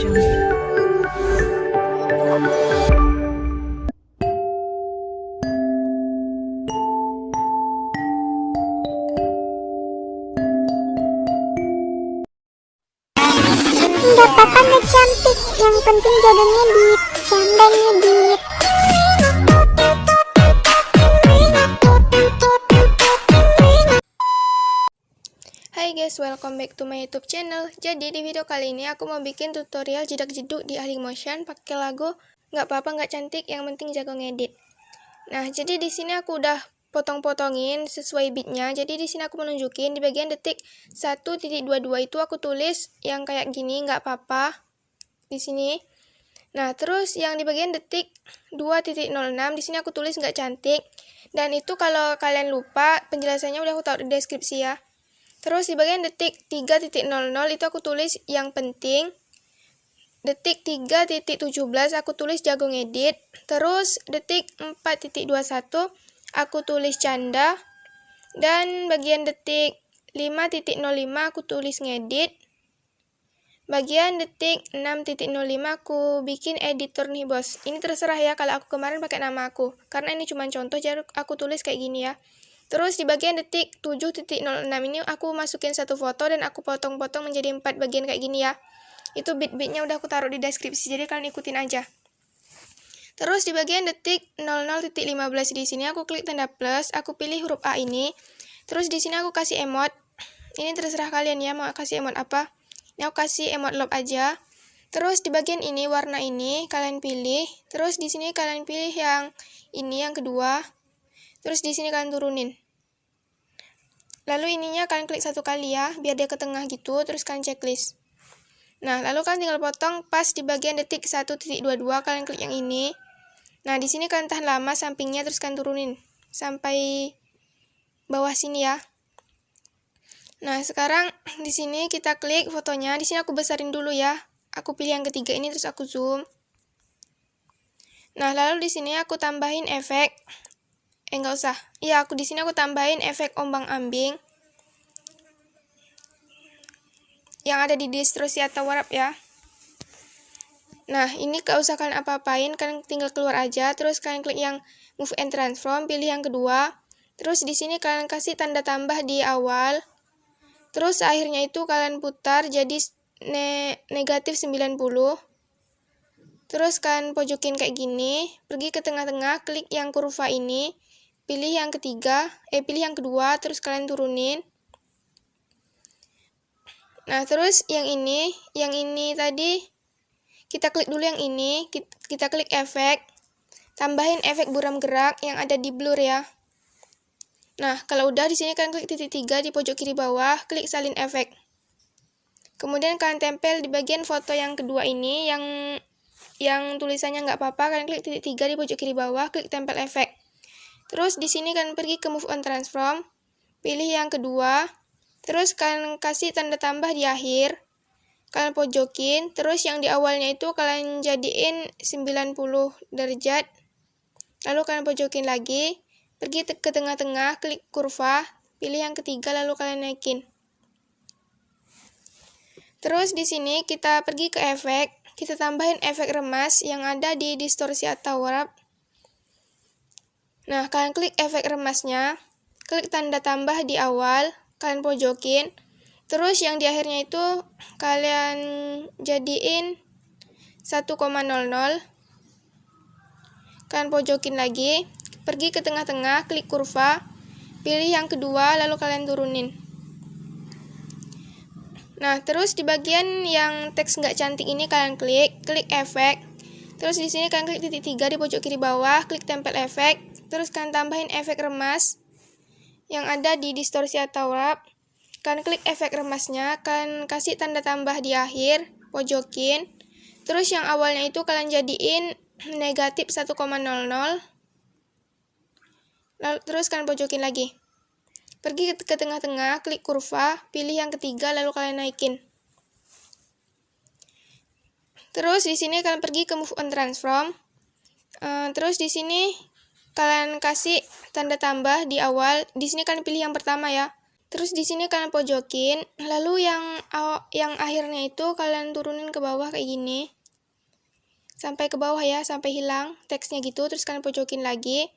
Nggak apa-apa nggak cantik, yang penting jago ngedit, pandai ngedit. Hai guys, welcome back to my YouTube channel. Jadi di video kali ini aku mau bikin tutorial jedak jeduk di Dailymotion pakai lagu nggak apa-apa nggak cantik, yang penting jago ngedit. Nah, jadi di sini aku udah potong-potongin sesuai beatnya. Jadi di sini aku menunjukin di bagian detik 1.22 itu aku tulis yang kayak gini, nggak apa-apa di sini. Nah, terus yang di bagian detik 2.06 di sini aku tulis nggak cantik. Dan itu kalau kalian lupa, penjelasannya udah aku taruh di deskripsi ya. Terus di bagian detik 3.00 itu aku tulis yang penting. Detik 3.17 aku tulis jago ngedit. Terus detik 4.21 aku tulis canda. Dan bagian detik 5.05 aku tulis ngedit. Bagian detik 6.05 aku bikin editor nih bos. Ini terserah ya kalau aku kemarin pakai nama aku. Karena ini cuma contoh, jadi aku tulis kayak gini ya. Terus di bagian detik 7.06 ini aku masukin satu foto dan aku potong-potong menjadi 4 bagian kayak gini ya. Itu bit-bitnya udah aku taruh di deskripsi, jadi kalian ikutin aja. Terus di bagian detik 00.15 di sini aku klik tanda plus, aku pilih huruf A ini. Terus di sini aku kasih emot. Ini terserah kalian ya mau kasih emot apa. Ini aku kasih emot love aja. Terus di bagian ini warna ini kalian pilih. Terus di sini kalian pilih yang ini yang kedua. Terus di sini kalian turunin. Lalu ininya kalian klik satu kali ya, biar dia ke tengah gitu, terus kalian checklist. Nah, lalu kalian tinggal potong pas di bagian detik 1.22 kalian klik yang ini. Nah, di sini kalian tahan lama sampingnya, terus kalian turunin sampai bawah sini ya. Nah, sekarang di sini kita klik fotonya. Di sini aku besarin dulu ya. Aku pilih yang ketiga ini, terus aku zoom. Nah, lalu di sini aku tambahin efek. Enggak usah. Iya, di sini aku tambahin efek ombang-ambing yang ada di distorsi atau warp ya. Nah, ini gak usah kalian apa-apain, kalian tinggal keluar aja, terus kalian klik yang move and transform, pilih yang kedua. Terus di sini kalian kasih tanda tambah di awal. Terus akhirnya itu kalian putar jadi negatif 90. Terus kalian pojokin kayak gini, pergi ke tengah-tengah, klik yang kurva ini, pilih yang ketiga, pilih yang kedua, terus kalian turunin. Nah, terus yang ini tadi kita klik dulu yang ini, kita klik efek, tambahin efek buram gerak yang ada di blur ya. Nah, kalau udah di sini kalian klik titik 3 di pojok kiri bawah, klik salin efek. Kemudian kalian tempel di bagian foto yang kedua ini yang tulisannya nggak apa-apa, kalian klik titik 3 di pojok kiri bawah, klik tempel efek. Terus di sini kalian pergi ke move on transform, pilih yang kedua. Terus kalian kasih tanda tambah di akhir, kalian pojokin, terus yang di awalnya itu kalian jadiin 90 derajat, lalu kalian pojokin lagi, pergi ke tengah-tengah, klik kurva, pilih yang ketiga, lalu kalian naikin. Terus di sini kita pergi ke efek, kita tambahin efek remas yang ada di distorsi atau warp. Nah, kalian klik efek remasnya, klik tanda tambah di awal, kalian pojokin, terus yang di akhirnya itu kalian jadiin 1,00, kalian pojokin lagi, pergi ke tengah-tengah, klik kurva, pilih yang kedua, lalu kalian turunin. Nah, terus di bagian yang teks nggak cantik ini kalian klik efek, terus di sini kalian klik titik 3 di pojok kiri bawah, klik tempel efek, terus kalian tambahin efek remas yang ada di distorsi atau warp. Kalian klik efek remasnya, kalian kasih tanda tambah di akhir, pojokin. Terus yang awalnya itu kalian jadiin negatif 1,00. Lalu terus kalian pojokin lagi. Pergi ke tengah-tengah, klik kurva, pilih yang ketiga, lalu kalian naikin. Terus di sini kalian pergi ke move on transform. Terus di sini kalian kasih tanda tambah di awal. Di sini kalian pilih yang pertama ya. Terus di sini kalian pojokin, lalu yang akhirnya itu kalian turunin ke bawah kayak gini. Sampai ke bawah ya, sampai hilang teksnya gitu. Terus kalian pojokin lagi.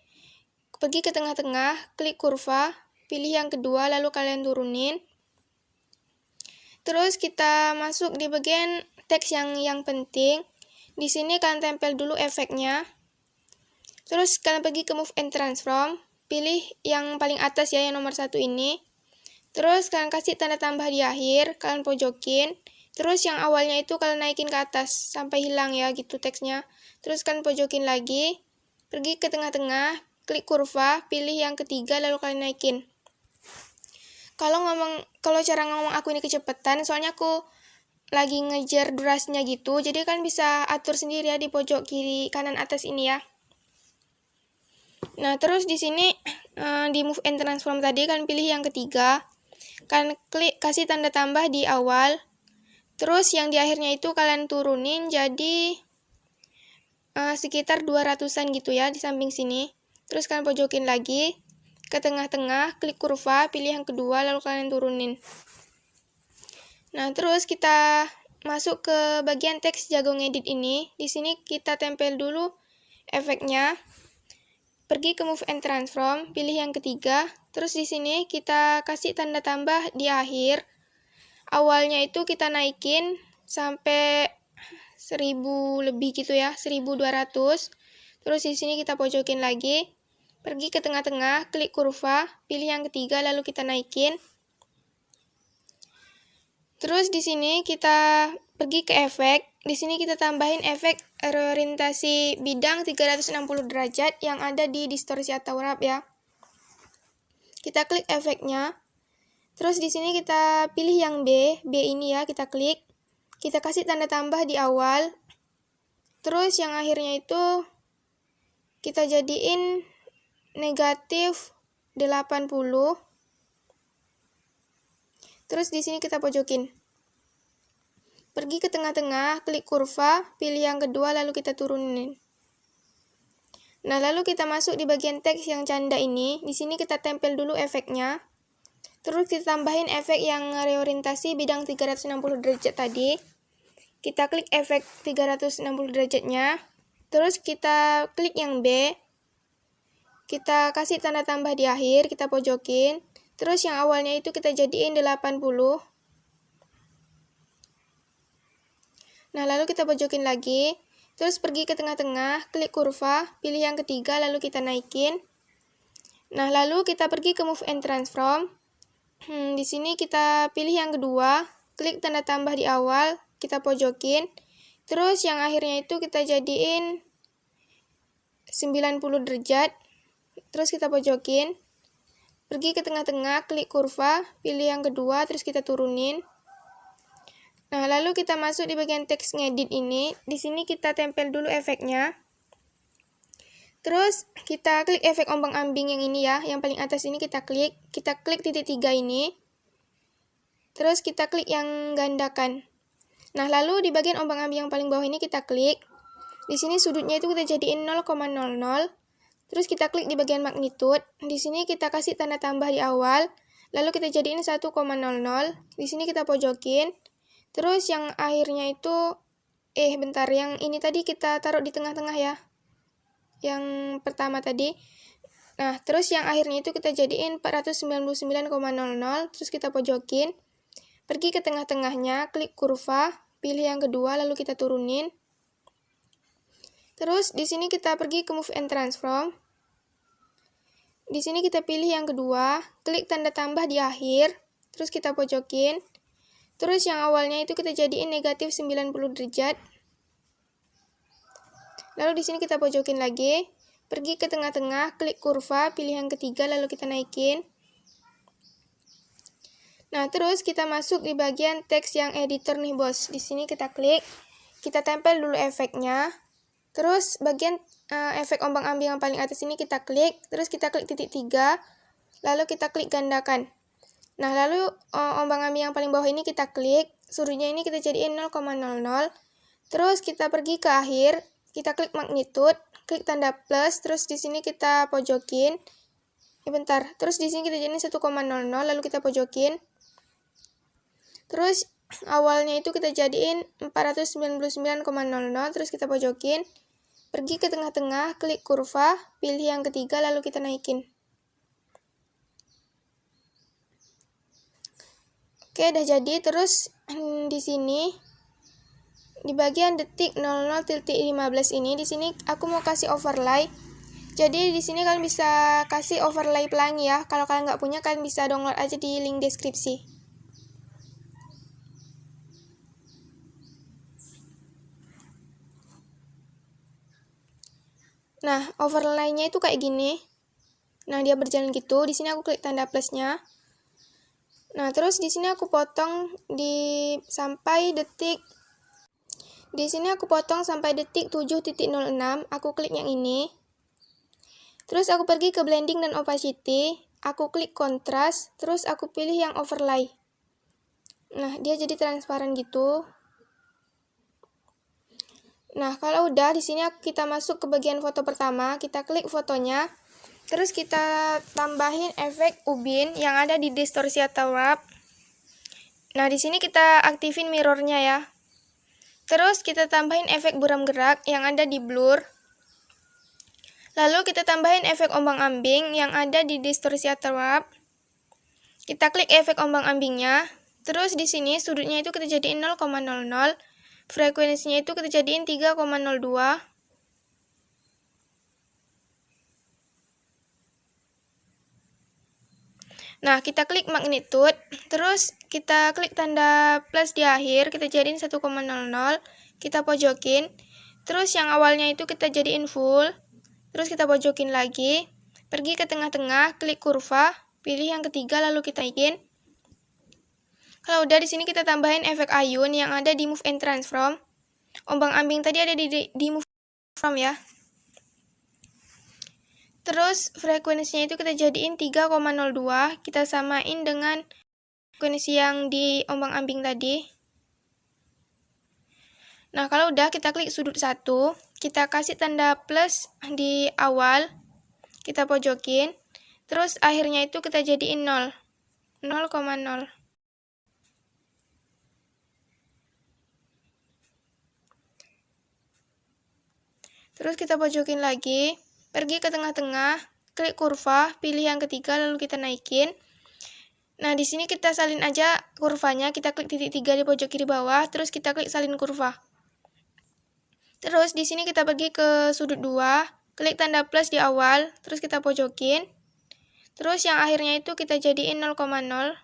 Pergi ke tengah-tengah, klik kurva, pilih yang kedua, lalu kalian turunin. Terus kita masuk di bagian teks yang penting. Di sini kalian tempel dulu efeknya. Terus kalian pergi ke Move and Transform, pilih yang paling atas ya, yang nomor 1 ini. Terus kalian kasih tanda tambah di akhir, kalian pojokin. Terus yang awalnya itu kalian naikin ke atas sampai hilang ya gitu teksnya. Terus kalian pojokin lagi, pergi ke tengah-tengah, klik kurva, pilih yang ketiga lalu kalian naikin. Kalau cara ngomong aku ini kecepatan, soalnya aku lagi ngejar durasinya gitu, jadi kalian bisa atur sendiri ya di pojok kiri kanan atas ini ya. Nah, terus di sini di Move and Transform tadi kalian pilih yang ketiga. Kalian klik kasih tanda tambah di awal. Terus yang di akhirnya itu kalian turunin jadi sekitar 200-an gitu ya di samping sini. Terus kalian pojokin lagi ke tengah-tengah, klik kurva, pilih yang kedua lalu kalian turunin. Nah, terus kita masuk ke bagian teks jago ngedit ini. Di sini kita tempel dulu efeknya. Pergi ke Move and Transform, pilih yang ketiga. Terus di sini kita kasih tanda tambah di akhir. Awalnya itu kita naikin sampai 1000 lebih gitu ya, 1200. Terus di sini kita pojokin lagi. Pergi ke tengah-tengah, klik kurva, pilih yang ketiga lalu kita naikin. Terus di sini kita pergi ke efek. Di sini kita tambahin efek reorientasi bidang 360 derajat yang ada di distorsi atau wrap ya. Kita klik efeknya. Terus di sini kita pilih yang B ini ya, kita klik. Kita kasih tanda tambah di awal. Terus yang akhirnya itu kita jadiin negatif 80. Terus di sini kita pojokin. Pergi ke tengah-tengah, klik kurva, pilih yang kedua lalu kita turunin. Nah, lalu kita masuk di bagian teks yang canda ini. Di sini kita tempel dulu efeknya. Terus kita tambahin efek yang reorientasi bidang 360 derajat tadi. Kita klik efek 360 derajatnya. Terus kita klik yang B. Kita kasih tanda tambah di akhir, kita pojokin. Terus yang awalnya itu kita jadiin 80. Nah, lalu kita pojokin lagi. Terus pergi ke tengah-tengah, klik kurva, pilih yang ketiga, lalu kita naikin. Nah, lalu kita pergi ke Move and Transform. Di sini kita pilih yang kedua, klik tanda tambah di awal, kita pojokin. Terus yang akhirnya itu kita jadiin 90 derajat. Terus kita pojokin. Pergi ke tengah-tengah, klik kurva, pilih yang kedua, terus kita turunin. Nah, lalu kita masuk di bagian teks ngedit ini. Di sini kita tempel dulu efeknya. Terus kita klik efek ombang-ambing yang ini ya, yang paling atas ini kita klik titik 3 ini. Terus kita klik yang gandakan. Nah, lalu di bagian ombang-ambing yang paling bawah ini kita klik. Di sini sudutnya itu kita jadiin 0,00. Terus kita klik di bagian magnitude. Di sini kita kasih tanda tambah di awal. Lalu kita jadiin 1,00. Di sini kita pojokin. Terus yang akhirnya itu, bentar, yang ini tadi kita taruh di tengah-tengah ya. Yang pertama tadi. Nah, terus yang akhirnya itu kita jadiin 499,00. Terus kita pojokin. Pergi ke tengah-tengahnya, klik kurva, pilih yang kedua, lalu kita turunin. Terus di sini kita pergi ke Move and Transform. Di sini kita pilih yang kedua, klik tanda tambah di akhir, terus kita pojokin. Terus yang awalnya itu kita jadiin negatif 90 derajat. Lalu di sini kita pojokin lagi, pergi ke tengah-tengah, klik kurva, pilih yang ketiga, lalu kita naikin. Nah, terus kita masuk di bagian teks yang editor nih, bos. Di sini kita klik, kita tempel dulu efeknya. Terus bagian efek ombang-ambing yang paling atas ini kita klik, terus kita klik titik 3, lalu kita klik gandakan. Nah, lalu ombang-ambing yang paling bawah ini kita klik, sudutnya ini kita jadiin 0,00. Terus kita pergi ke akhir, kita klik magnitude, klik tanda plus, terus di sini kita pojokin. bentar. Terus di sini kita jadiin 1,00 lalu kita pojokin. Terus awalnya itu kita jadiin 499,00 terus kita pojokin. Pergi ke tengah-tengah, klik kurva, pilih yang ketiga lalu kita naikin. Oke, udah jadi. Terus di sini di bagian detik 00.15 ini, di sini aku mau kasih overlay. Jadi di sini kalian bisa kasih overlay pelangi ya. Kalau kalian nggak punya, kalian bisa download aja di link deskripsi. Nah, overlay-nya itu kayak gini. Nah, dia berjalan gitu. Di sini aku klik tanda plusnya. Nah, terus di sini aku potong sampai detik. Di sini aku potong sampai detik 7.06. Aku klik yang ini. Terus aku pergi ke blending dan opacity, aku klik kontras, terus aku pilih yang overlay. Nah, dia jadi transparan gitu. Nah, kalau udah di sini kita masuk ke bagian foto pertama, kita klik fotonya. Terus kita tambahin efek ubin yang ada di distorsi atau wrap. Nah, di sini kita aktifin mirrornya ya. Terus kita tambahin efek buram gerak yang ada di blur. Lalu kita tambahin efek ombang-ambing yang ada di distorsi atau wrap. Kita klik efek ombang-ambingnya. Terus di sini sudutnya itu kita jadiin 0,00. Frekuensinya itu kita jadiin 3,02. Nah, kita klik magnitude. Terus kita klik tanda plus di akhir. Kita jadiin 1,00. Kita pojokin. Terus yang awalnya itu kita jadiin full. Terus kita pojokin lagi, pergi ke tengah-tengah, klik kurva, pilih yang ketiga lalu kita naikin. Kalau udah di sini kita tambahin efek ayun yang ada di move and transform. Ombang-ambing tadi ada di move and transform ya. Terus frekuensinya itu kita jadiin 3,02, kita samain dengan frekuensi yang di ombang-ambing tadi. Nah, kalau udah kita klik sudut 1, kita kasih tanda plus di awal, kita pojokin, terus akhirnya itu kita jadiin 0,0. Terus kita pojokin lagi, pergi ke tengah-tengah, klik kurva, pilih yang ketiga lalu kita naikin. Nah, di sini kita salin aja kurvanya, kita klik titik 3 di pojok kiri bawah, terus kita klik salin kurva. Terus di sini kita pergi ke sudut 2, klik tanda plus di awal, terus kita pojokin. Terus yang akhirnya itu kita jadiin 0,0.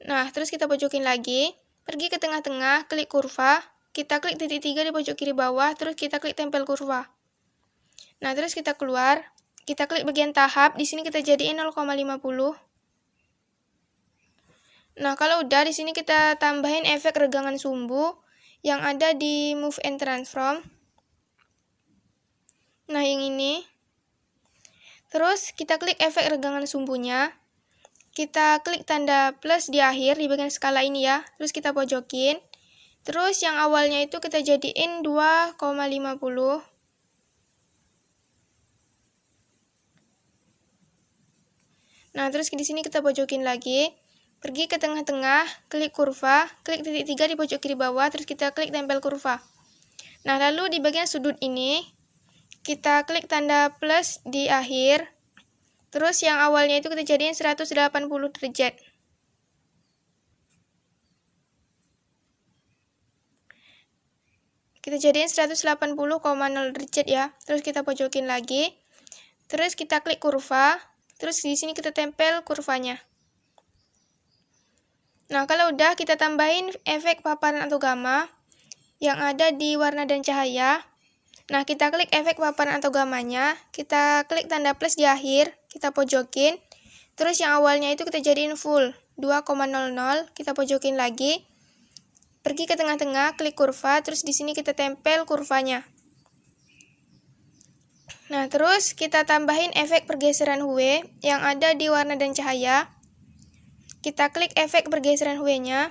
Nah, terus kita pojokin lagi, pergi ke tengah-tengah, klik kurva, kita klik titik 3 di pojok kiri bawah, terus kita klik tempel kurva. Nah, terus kita keluar, kita klik bagian tahap, di sini kita jadiin 0,50. Nah, kalau udah di sini kita tambahin efek regangan sumbu yang ada di move and transform. Nah, yang ini. Terus kita klik efek regangan sumbunya. Kita klik tanda plus di akhir di bagian skala ini ya. Terus kita pojokin. Terus yang awalnya itu kita jadiin 2,50. Nah, terus di sini kita pojokin lagi. Pergi ke tengah-tengah, klik kurva, klik titik 3 di pojok kiri bawah, terus kita klik tempel kurva. Nah, lalu di bagian sudut ini, kita klik tanda plus di akhir, terus yang awalnya itu kita jadiin 180 derajat. Kita jadiin 180,0 derajat ya, terus kita pojokin lagi, terus kita klik kurva, terus di sini kita tempel kurvanya. Nah, kalau udah kita tambahin efek paparan atau gamma yang ada di warna dan cahaya. Nah, kita klik efek paparan atau gammanya, kita klik tanda plus di akhir, kita pojokin. Terus yang awalnya itu kita jadiin full 2,00, kita pojokin lagi. Pergi ke tengah-tengah, klik kurva, terus di sini kita tempel kurvanya. Nah, terus kita tambahin efek pergeseran hue yang ada di warna dan cahaya. Kita klik efek pergeseran hue-nya.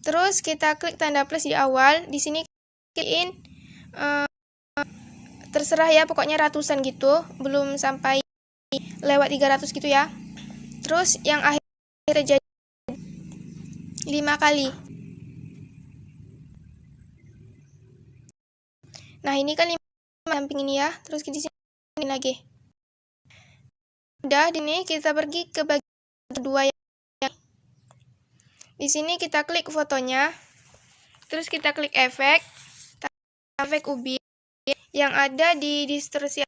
Terus kita klik tanda plus di awal. Di sini klikin terserah ya, pokoknya ratusan gitu, belum sampai lewat 300 gitu ya. Terus yang akhirnya jadi 5 kali. Nah, ini kan 5 samping ini ya. Terus di sini lagi. Udah, ini kita pergi ke bagian kedua yang di sini kita klik fotonya. Terus kita klik efek ubin yang ada di distorsi.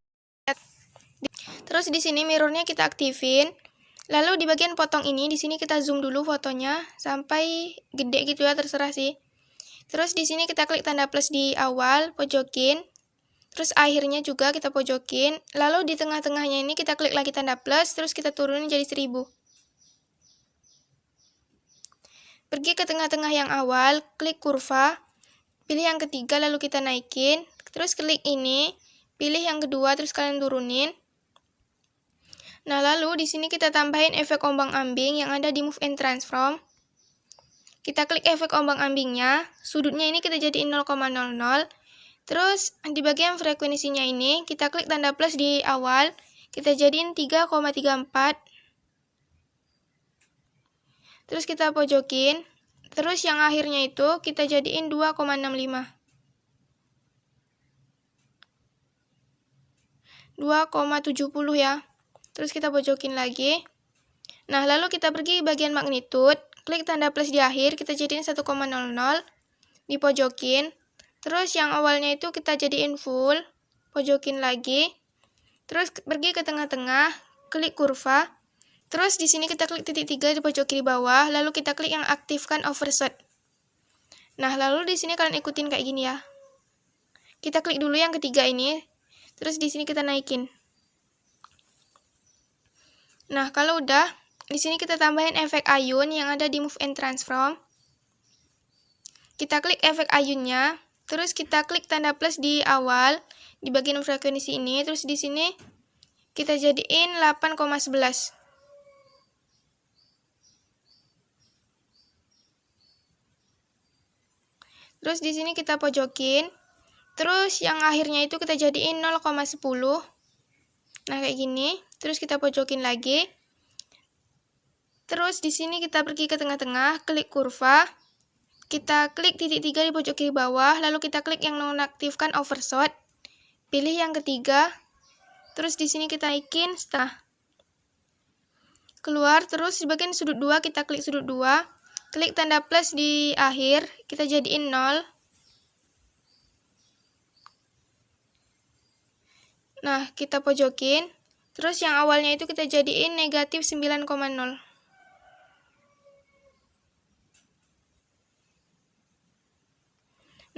Terus di sini mirrornya kita aktifin. Lalu di bagian potong ini, di sini kita zoom dulu fotonya sampai gede gitu ya, terserah sih. Terus di sini kita klik tanda plus di awal, pojokin. Terus akhirnya juga kita pojokin. Lalu di tengah-tengahnya ini kita klik lagi tanda plus, terus kita turunin jadi 1000. Pergi ke tengah-tengah yang awal, klik kurva, pilih yang ketiga lalu kita naikin. Terus klik ini, pilih yang kedua terus kalian turunin. Nah, lalu di sini kita tambahin efek ombang-ambing yang ada di Move and Transform. Kita klik efek ombang-ambingnya, sudutnya ini kita jadiin 0,00. Terus di bagian frekuensinya ini kita klik tanda plus di awal, kita jadiin 3,34. Terus kita pojokin. Terus yang akhirnya itu kita jadiin 2,65. 2,70 ya. Terus kita pojokin lagi. Nah, lalu kita pergi bagian magnitude, klik tanda plus di akhir, kita jadiin 1,00, dipojokin. Terus yang awalnya itu kita jadiin full, pojokin lagi. Terus pergi ke tengah-tengah, klik kurva. Terus di sini kita klik titik 3 di pojok kiri bawah, lalu kita klik yang aktifkan overshot. Nah, lalu di sini kalian ikutin kayak gini ya. Kita klik dulu yang ketiga ini, terus di sini kita naikin. Nah, kalau udah, di sini kita tambahin efek ayun yang ada di Move and Transform. Kita klik efek ayunnya, terus kita klik tanda plus di awal, di bagian frekuensi ini, terus di sini kita jadiin 8,11. Terus di sini kita pojokin. Terus yang akhirnya itu kita jadiin 0,10. Nah, kayak gini. Terus kita pojokin lagi. Terus di sini kita pergi ke tengah-tengah, klik kurva. Kita klik titik 3 di pojok kiri bawah, lalu kita klik yang nonaktifkan overshot. Pilih yang ketiga. Terus di sini kita naikin setengah. Keluar, terus di bagian sudut 2 kita klik sudut 2. Klik tanda plus di akhir, kita jadiin 0. Nah, kita pojokin. Terus yang awalnya itu kita jadiin negatif 9,0.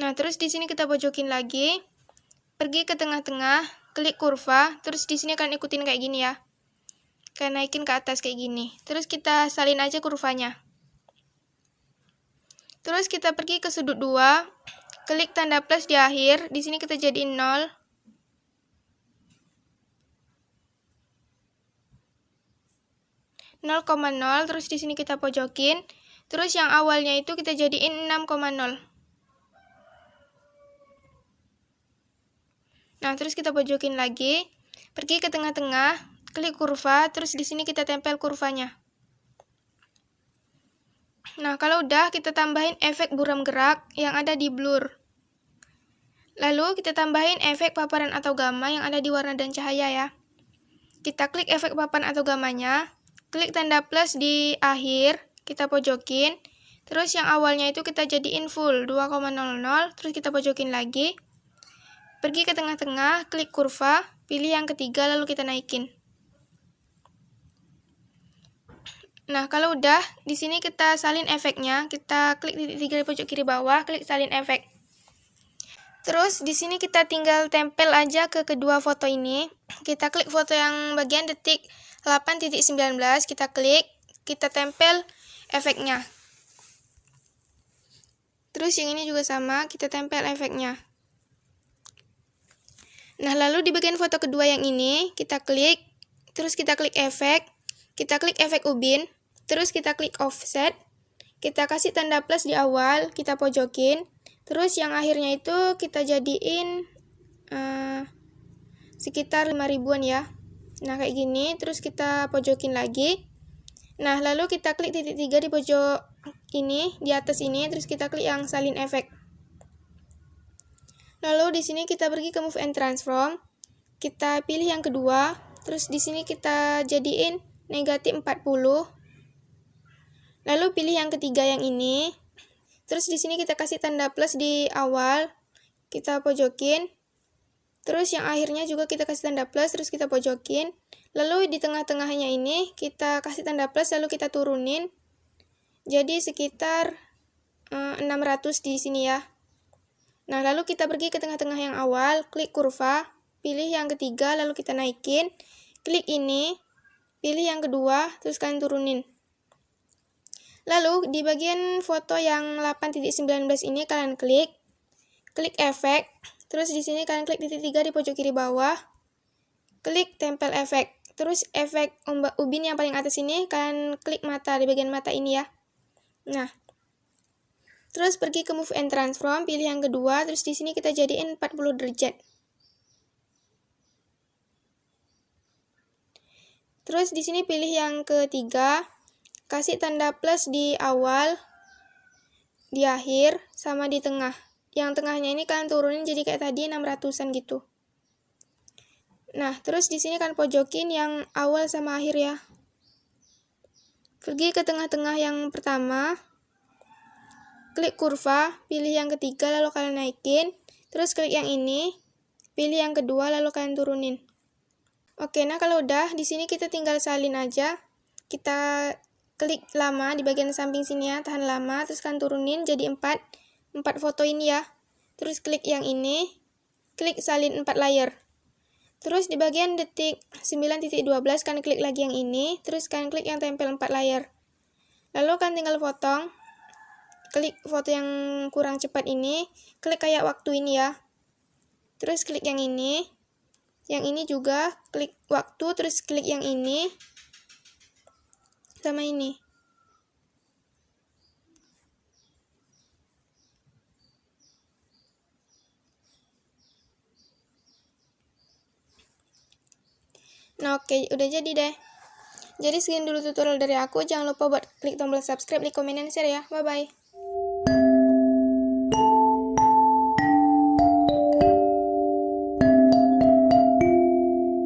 Nah, terus di sini kita pojokin lagi. Pergi ke tengah-tengah, klik kurva, terus di sini kalian ikutin kayak gini ya. Kalian naikin ke atas kayak gini. Terus kita salin aja kurvanya. Terus kita pergi ke sudut 2, klik tanda plus di akhir, di sini kita jadiin 0. Terus di sini kita pojokin. Terus yang awalnya itu kita jadiin 6,0. Nah, terus kita pojokin lagi. Pergi ke tengah-tengah, klik kurva, terus di sini kita tempel kurvanya. Nah, kalau udah kita tambahin efek buram gerak yang ada di blur. Lalu kita tambahin efek paparan atau gamma yang ada di warna dan cahaya ya. Kita klik efek paparan atau gammanya. Klik tanda plus di akhir, kita pojokin. Terus yang awalnya itu kita jadiin full 2,00, terus kita pojokin lagi. Pergi ke tengah-tengah, klik kurva, pilih yang ketiga lalu kita naikin. Nah, kalau udah, di sini kita salin efeknya. Kita klik titik 3 di pojok kiri bawah, klik salin efek. Terus di sini kita tinggal tempel aja ke kedua foto ini. Kita klik foto yang bagian detik 8.19, kita klik, kita tempel efeknya. Terus yang ini juga sama, kita tempel efeknya. Nah, lalu di bagian foto kedua yang ini, kita klik, terus kita klik efek, kita klik efek ubin, terus kita klik offset, kita kasih tanda plus di awal, kita pojokin, terus yang akhirnya itu kita jadiin sekitar 5 ribuan ya. Nah, kayak gini, terus kita pojokin lagi. Nah, lalu kita klik titik 3 di pojok ini, di atas ini, terus kita klik yang salin efek. Lalu di sini kita pergi ke Move and Transform. Kita pilih yang kedua, terus di sini kita jadiin negatif 40. Lalu pilih yang ketiga yang ini. Terus di sini kita kasih tanda plus di awal, kita pojokin. Terus yang akhirnya juga kita kasih tanda plus, terus kita pojokin. Lalu di tengah-tengahnya ini kita kasih tanda plus, lalu kita turunin. Jadi sekitar 600 di sini ya. Nah, lalu kita pergi ke tengah-tengah yang awal, klik kurva, pilih yang ketiga, lalu kita naikin. Klik ini, pilih yang kedua, terus kalian turunin. Lalu di bagian foto yang 8.19 ini kalian klik efek, terus di sini kalian klik titik 3 di pojok kiri bawah, klik tempel efek, terus efek ombak ubin yang paling atas ini kalian klik mata di bagian mata ini ya. Nah, terus pergi ke Move and Transform, pilih yang kedua, terus di sini kita jadiin 40 derajat. Terus di sini pilih yang ketiga, kasih tanda plus di awal, di akhir, sama di tengah. Yang tengahnya ini kalian turunin jadi kayak tadi 600-an gitu. Nah, terus di sini kalian pojokin yang awal sama akhir ya. Pergi ke tengah-tengah yang pertama, klik kurva, pilih yang ketiga lalu kalian naikin, terus klik yang ini, pilih yang kedua lalu kalian turunin. Oke, nah kalau udah, di sini kita tinggal salin aja. Kita klik lama di bagian samping sini ya, tahan lama, terus kalian turunin jadi 4 foto ini ya. Terus klik yang ini, klik salin 4 layer. Terus di bagian detik 9.12 kalian klik lagi yang ini, terus kalian klik yang tempel 4 layer. Lalu kalian tinggal potong, klik foto yang kurang cepat ini, klik kayak waktu ini ya. Terus klik yang ini juga klik waktu, terus klik yang ini, sama ini. Nah, oke, udah jadi deh. Jadi segini dulu tutorial dari aku. Jangan lupa buat klik tombol subscribe, like, komen, dan share ya. Bye-bye.